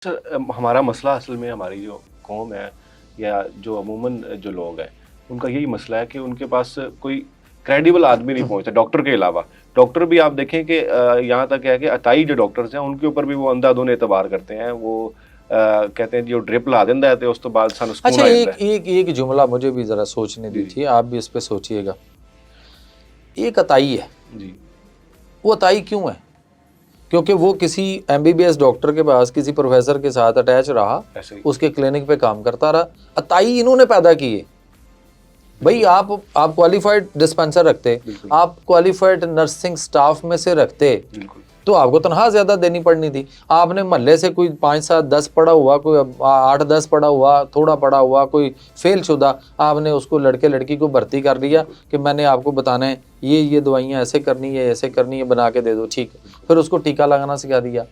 Sir हमारा मसला असल में हमारी जो कौम है या जो अमूमन जो लोग हैं उनका यही मसला है कि उनके पास कोई क्रेडिबल आदमी नहीं पहुंचता डॉक्टर के अलावा। डॉक्टर भी आप देखें कि यहाँ तक है कि अताई जो डॉक्टर्स हैं उनके ऊपर भी वो अंधाधुंध एतबार करते हैं। वो कहते हैं जो ड्रिप ला देंदा है तो उस तो बाद सानू सुकून अच्छा, आ एक जाता है। एक एक जुमला मुझे भी ज़रा सोचने जी दीजिए, आप भी इस पे सोचिएगा। एक अताई है, जी वो अताई क्यों है? क्योंकि वो किसी एमबीबीएस डॉक्टर के पास किसी प्रोफेसर के साथ अटैच रहा, ऐसे ही उसके क्लिनिक पे काम करता रहा। अताई इन्होंने पैदा किए। भाई आप क्वालिफाइड डिस्पेंसर रखते, बिल्कुल आप क्वालिफाइड नर्सिंग स्टाफ में से रखते, बिल्कुल तो आपको तनख्वाह ज़्यादा देनी पड़नी थी। आपने महल्ले से कोई 5 7 10 पढ़ा हुआ, कोई 8 10 पढ़ा हुआ, थोड़ा पढ़ा हुआ, कोई फेल शुदा, आपने उसको लड़के लड़की को भर्ती कर लिया कि मैंने आपको बताना है ये दवाइयाँ ऐसे करनी है, ऐसे करनी है, बना के दे दो, ठीक है। फिर उसको टीका लगाना सिखा दिया।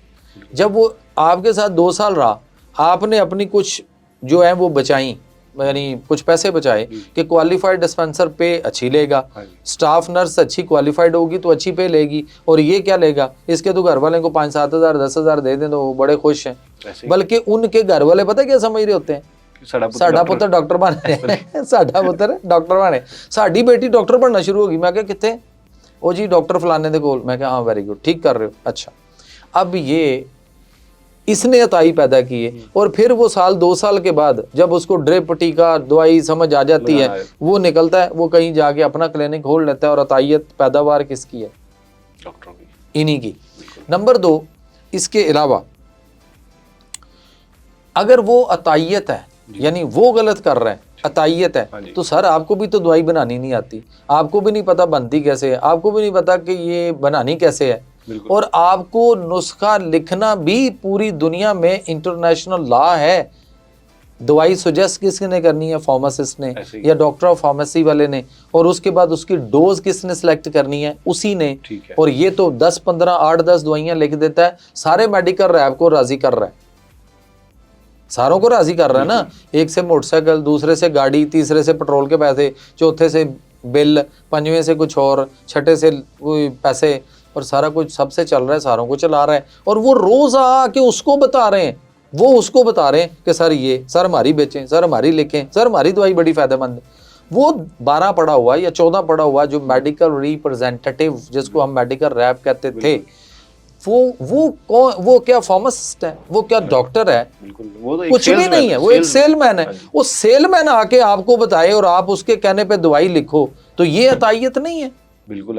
जब वो आपके साथ 2 साल रहा, आपने अपनी कुछ जो है वो बचाई, यानी कुछ पैसे बचाए कि क्वालिफाइड डिस्पेंसर पे अच्छी लेगा, स्टाफ नर्स अच्छी क्वालिफाइड होगी तो अच्छी पे लेगी, और ये क्या लेगा, इसके तो घर वाले को 5 7 हज़ार 10 हज़ार दे दें तो वो बड़े खुश हैं। बल्कि उनके घर वाले पता क्या समझ रहे होते हैं, साडा पुत्र डॉक्टर बने साडा पुत्र डॉक्टर बने, साडी बेटी डॉक्टर बनना शुरू होगी। मैं क्या कितने, ओ जी डॉक्टर फलाने दे कोल। मैं क्या हाँ वेरी गुड, ठीक कर रहे हो। अच्छा, अब ये इसने अताई पैदा किए, और फिर वो साल 2 साल के बाद जब उसको ड्रिप टीका दवाई समझ आ जाती है, वो निकलता है, वो कहीं जाके अपना क्लिनिक खोल लेता है। और अताइयत पैदावार किसकी है? डॉक्टरों की, इन्हीं की। नंबर 2, इसके अलावा अगर वो अताइयत है, यानी वो गलत कर रहा है, अताइयत है, तो सर आपको भी तो दवाई बनानी नहीं आती, आपको भी नहीं पता बनती कैसे है, आपको भी नहीं पता कि ये बनानी कैसे है, और आपको नुस्खा लिखना भी पूरी दुनिया में इंटरनेशनल लॉ है। दवाई सुजेस्ट किसने करनी है? फार्मासिस्ट ने या डॉक्टर ऑफ फार्मेसी वाले ने, और उसके बाद उसकी डोज किसने सेलेक्ट करनी है? उसी ने। और ये तो 10 15 8 10 दवाइयां लिख देता है, सारे मेडिकल रैब को राजी कर रहा है, सारों को राजी कर रहा है ना। एक से मोटरसाइकिल, दूसरे से गाड़ी, तीसरे से पेट्रोल के पैसे, चौथे से बिल, पंजवें से कुछ और, छठे से कोई पैसे, और सारा कुछ सबसे चल रहा है, सारों को चला रहा है। और वो रोज आके उसको बता रहे हैं, वो उसको बता रहे हैं कि सर ये, सर हमारी बेचें, सर हमारी लिखें, सर हमारी दवाई बड़ी फायदेमंद है। वो 12 पढ़ा हुआ या 14 पढ़ा हुआ जो मेडिकल रिप्रेजेंटेटिव, जिसको हम मेडिकल रैप कहते थे, वो क्या फार्मासिस्ट है? वो क्या डॉक्टर है? वो तो कुछ भी नहीं है, वो एक सेलमैन है। वो सेलमैन आके आपको बताए और आप उसके कहने पे दवाई लिखो, तो ये अताइयत नहीं है? बिल्कुल।